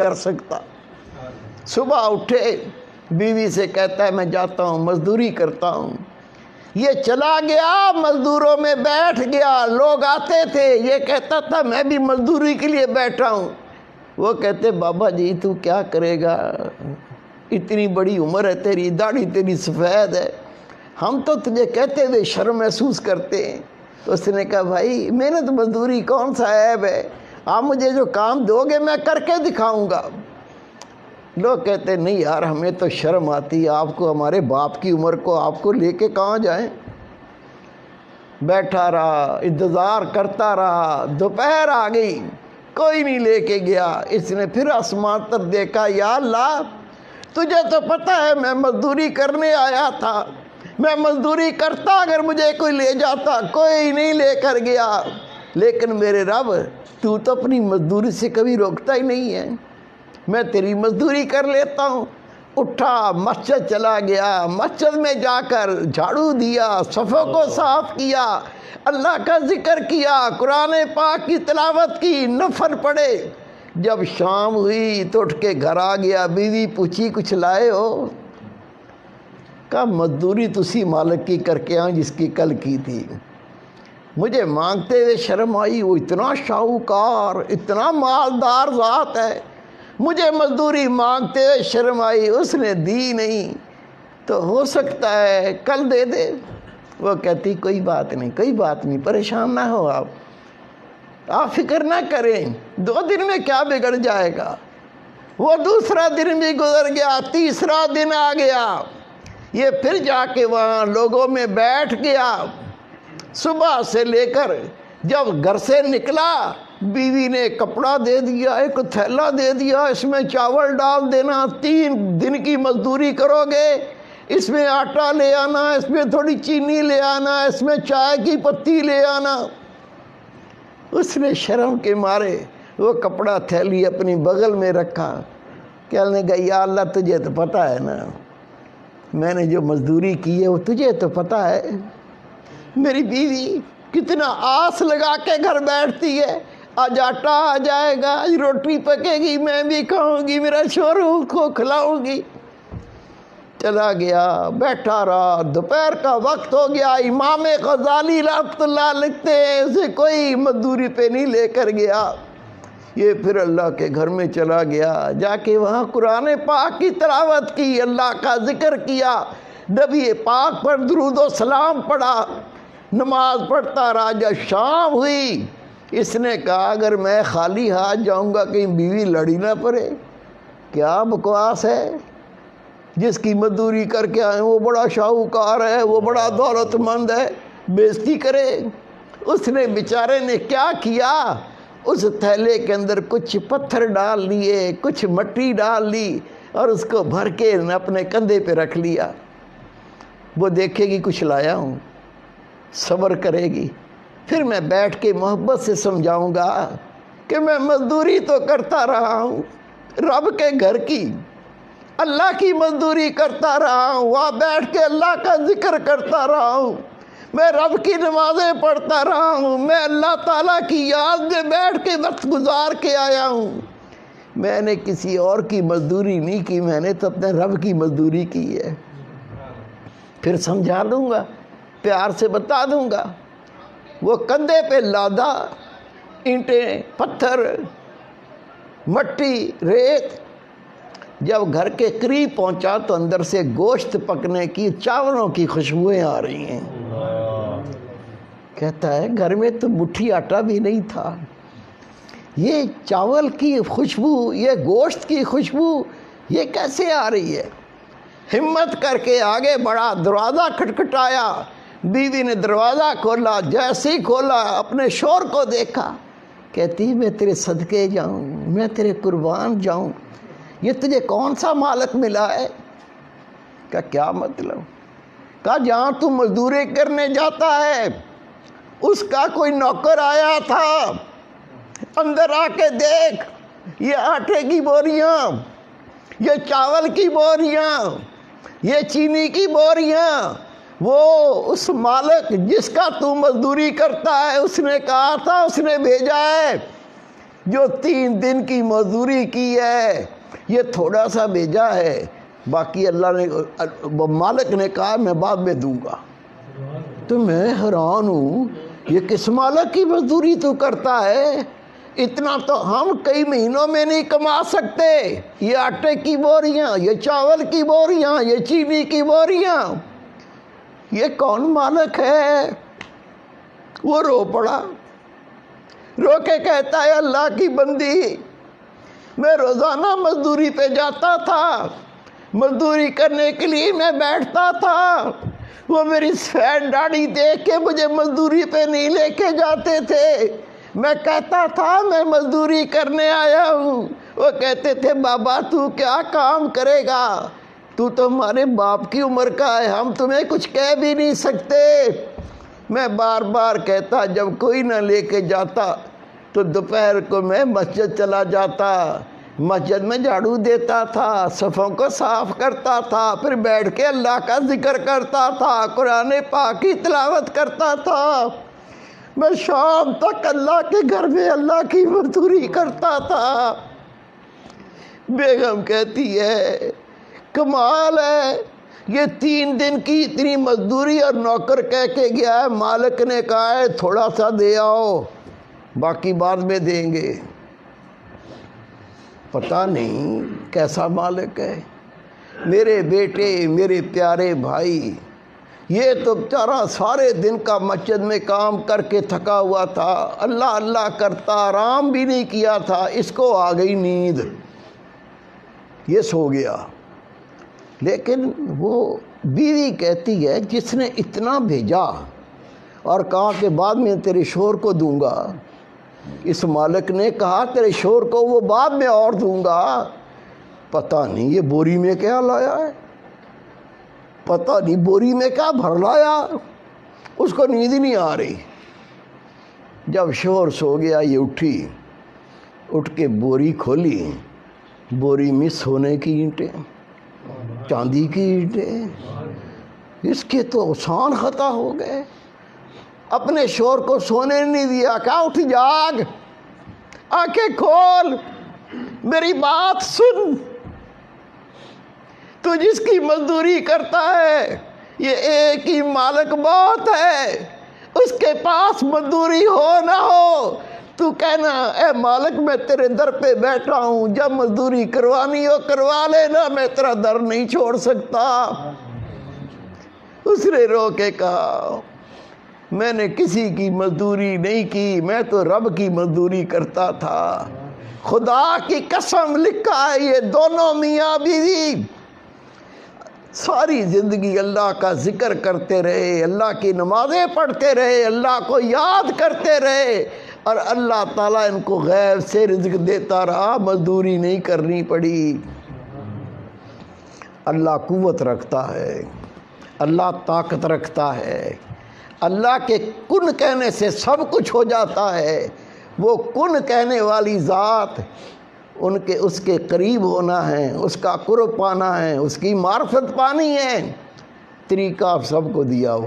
کر سکتا۔ صبح اٹھے، بیوی سے کہتا ہے میں جاتا ہوں مزدوری کرتا ہوں۔ یہ چلا گیا، مزدوروں میں بیٹھ گیا، لوگ آتے تھے، یہ کہتا تھا میں بھی مزدوری کے لیے بیٹھا ہوں۔ وہ کہتے بابا جی تو کیا کرے گا، اتنی بڑی عمر ہے تیری، داڑھی تیری سفید ہے، ہم تو تجھے کہتے ہوئے شرم محسوس کرتے ہیں۔ تو اس نے کہا بھائی محنت مزدوری کون سا عیب ہے، آپ مجھے جو کام دو گے میں کر کے دکھاؤں گا۔ لوگ کہتے نہیں یار ہمیں تو شرم آتی ہے، آپ کو ہمارے باپ کی عمر کو آپ کو لے کے کہاں جائیں۔ بیٹھا رہا، انتظار کرتا رہا، دوپہر آ گئی، کوئی نہیں لے کے گیا۔ اس نے پھر آسمان پر دیکھا، یا اللہ تجھے تو پتہ ہے میں مزدوری کرنے آیا تھا، میں مزدوری کرتا اگر مجھے کوئی لے جاتا، کوئی نہیں لے کر گیا، لیکن میرے رب تو اپنی مزدوری سے کبھی روکتا ہی نہیں ہے، میں تیری مزدوری کر لیتا ہوں۔ اٹھا مسجد چلا گیا، مسجد میں جا کر جھاڑو دیا، صفوں کو صاف کیا، اللہ کا ذکر کیا، قرآن پاک کی تلاوت کی، نفل پڑھے۔ جب شام ہوئی تو اٹھ کے گھر آ گیا، بیوی پوچھی کچھ لائے ہو؟ کہا مزدوری تسی مالک کی کر کے آئیں جس کی کل کی تھی۔ مجھے مانگتے ہوئے شرم آئی، وہ اتنا شاہوکار، اتنا مالدار ذات ہے، مجھے مزدوری مانگتے ہوئے شرم آئی، اس نے دی نہیں، تو ہو سکتا ہے کل دے دے۔ وہ کہتی کوئی بات نہیں، کوئی بات نہیں، پریشان نہ ہو آپ فکر نہ کریں، 2 دن میں کیا بگڑ جائے گا۔ وہ دوسرا دن بھی گزر گیا، تیسرا دن آ گیا، یہ پھر جا کے وہاں لوگوں میں بیٹھ گیا۔ صبح سے لے کر جب گھر سے نکلا، بیوی نے کپڑا دے دیا، ایک تھیلا دے دیا، اس میں چاول ڈال دینا، 3 دن کی مزدوری کرو گے، اس میں آٹا لے آنا، اس میں تھوڑی چینی لے آنا، اس میں چائے کی پتی لے آنا۔ اس نے شرم کے مارے وہ کپڑا تھیلی اپنی بغل میں رکھا، کہنے لگا یا اللہ تجھے تو پتہ ہے نا میں نے جو مزدوری کی ہے وہ تجھے تو پتہ ہے۔ میری بیوی کتنا آس لگا کے گھر بیٹھتی ہے، آج آٹا آ جائے گا، آج روٹی پکے گی، میں بھی کھاؤں گی، میرا شوہر کو کھلاؤں گی۔ چلا گیا، بیٹھا رہا، دوپہر کا وقت ہو گیا، امام غزالی رحمۃ اللہ لکھتے ہیں اسے کوئی مزدوری پہ نہیں لے کر گیا۔ یہ پھر اللہ کے گھر میں چلا گیا، جا کے وہاں قرآن پاک کی تلاوت کی، اللہ کا ذکر کیا، نبی پاک پر درود و سلام پڑھا، نماز پڑھتا رہا۔ جب شام ہوئی اس نے کہا اگر میں خالی ہاتھ جاؤں گا کہیں بیوی لڑی نہ پڑے، کیا بکواس ہے، جس کی مزدوری کر کے آئے وہ بڑا شاہوکار ہے، وہ بڑا دولت مند ہے، بےزتی کرے۔ اس نے بیچارے نے کیا کیا، اس تھیلے کے اندر کچھ پتھر ڈال لیے، کچھ مٹی ڈال لی اور اس کو بھر کے اپنے کندھے پہ رکھ لیا۔ وہ دیکھے گی کچھ لایا ہوں، صبر کرے گی، پھر میں بیٹھ کے محبت سے سمجھاؤں گا کہ میں مزدوری تو کرتا رہا ہوں، رب کے گھر کی، اللہ کی مزدوری کرتا رہا ہوں، وہاں بیٹھ کے اللہ کا ذکر کرتا رہا ہوں، میں رب کی نمازیں پڑھتا رہا ہوں، میں اللہ تعالیٰ کی یاد میں بیٹھ کے وقت گزار کے آیا ہوں، میں نے کسی اور کی مزدوری نہیں کی، میں نے تو اپنے رب کی مزدوری کی ہے۔ پھر سمجھا دوں گا، پیار سے بتا دوں گا۔ وہ کندھے پہ لادا، اینٹیں، پتھر، مٹی، ریت، جب گھر کے قریب پہنچا تو اندر سے گوشت پکنے کی، چاولوں کی خوشبوئیں آ رہی ہیں۔ کہتا ہے گھر میں تو مٹھی آٹا بھی نہیں تھا، یہ چاول کی خوشبو، یہ گوشت کی خوشبو یہ کیسے آ رہی ہے؟ ہمت کر کے آگے بڑھا، دروازہ کھٹکھٹایا، بیوی نے دروازہ کھولا، جیسے ہی کھولا اپنے شوہر کو دیکھا، کہتی میں تیرے صدقے جاؤں، میں تیرے قربان جاؤں، یہ تجھے کون سا مالک ملا ہے؟ کہا کیا مطلب؟ کہا جہاں تو مزدوری کرنے جاتا ہے اس کا کوئی نوکر آیا تھا، اندر آ کے دیکھ، یہ آٹے کی بوریاں، یہ چاول کی بوریاں، یہ چینی کی بوریاں، وہ اس مالک جس کا تو مزدوری کرتا ہے اس نے کہا تھا، اس نے بھیجا ہے جو 3 دن کی مزدوری کی ہے یہ تھوڑا سا بھیجا ہے، باقی اللہ نے مالک نے کہا میں بعد میں دوں گا۔ تو میں حیران ہوں، یہ کس مالک کی مزدوری تو کرتا ہے؟ اتنا تو ہم کئی مہینوں میں نہیں کما سکتے۔ یہ آٹے کی بوریاں، یہ چاول کی بوریاں، یہ چینی کی بوریاں، یہ کون مالک ہے؟ وہ رو پڑا، رو کے کہتا ہے اللہ کی بندی، میں روزانہ مزدوری پہ جاتا تھا، مزدوری کرنے کے لیے میں بیٹھتا تھا، وہ میری سفید داڑھی دیکھ کے مجھے مزدوری پہ نہیں لے کے جاتے تھے۔ میں کہتا تھا میں مزدوری کرنے آیا ہوں، وہ کہتے تھے بابا تو کیا کام کرے گا، تو ہمارے باپ کی عمر کا ہے، ہم تمہیں کچھ کہہ بھی نہیں سکتے۔ میں بار بار کہتا، جب کوئی نہ لے کے جاتا تو دوپہر کو میں مسجد چلا جاتا، مسجد میں جھاڑو دیتا تھا، صفوں کو صاف کرتا تھا، پھر بیٹھ کے اللہ کا ذکر کرتا تھا، قرآن پاک کی تلاوت کرتا تھا، میں شام تک اللہ کے گھر میں اللہ کی مزدوری کرتا تھا۔ بیگم کہتی ہے کمال ہے، یہ 3 دن کی اتنی مزدوری اور نوکر کہہ کے گیا ہے، مالک نے کہا ہے تھوڑا سا دے آؤ، باقی بعد میں دیں گے۔ پتہ نہیں کیسا مالک ہے۔ میرے بیٹے، میرے پیارے بھائی، یہ تو بیچارہ سارے دن کا مسجد میں کام کر کے تھکا ہوا تھا، اللہ اللہ کرتا، آرام بھی نہیں کیا تھا، اس کو آ گئی نیند، یہ سو گیا۔ لیکن وہ بیوی کہتی ہے جس نے اتنا بھیجا اور کہا کہ بعد میں تیرے شوہر کو دوں گا، اس مالک نے کہا تیرے شوہر کو وہ بعد میں اور دوں گا، پتہ نہیں یہ بوری میں کیا لایا ہے، پتہ نہیں بوری میں کیا بھر لایا، اس کو نیند ہی نہیں آ رہی۔ جب شوہر سو گیا یہ اٹھی، اٹھ کے بوری کھولی، بوری میں سونے کی اینٹیں، چاندی کی اینٹیں، اس کے تو آسان خطا ہو گئے۔ اپنے شوہر کو سونے نہیں دیا، کہا اٹھ جاگ، آنکھیں کھول، میری بات سن، تو جس کی مزدوری کرتا ہے یہ ایک ہی مالک بہت ہے، اس کے پاس مزدوری ہو نہ ہو تو کہنا اے مالک میں تیرے در پہ بیٹھا ہوں، جب مزدوری کروانی ہو کروا لینا، میں تیرا در نہیں چھوڑ سکتا۔ اس نے رو کے کہا میں نے کسی کی مزدوری نہیں کی، میں تو رب کی مزدوری کرتا تھا۔ خدا کی قسم لکھا ہے یہ دونوں میاں بیوی ساری زندگی اللہ کا ذکر کرتے رہے، اللہ کی نمازیں پڑھتے رہے، اللہ کو یاد کرتے رہے، اور اللہ تعالیٰ ان کو غیب سے رزق دیتا رہا، مزدوری نہیں کرنی پڑی۔ اللہ قوت رکھتا ہے، اللہ طاقت رکھتا ہے، اللہ کے کن کہنے سے سب کچھ ہو جاتا ہے۔ وہ کن کہنے والی ذات، اس کے قریب ہونا ہے، اس کا قرب پانا ہے، اس کی معرفت پانی ہے، طریقہ سب کو دیا ہوا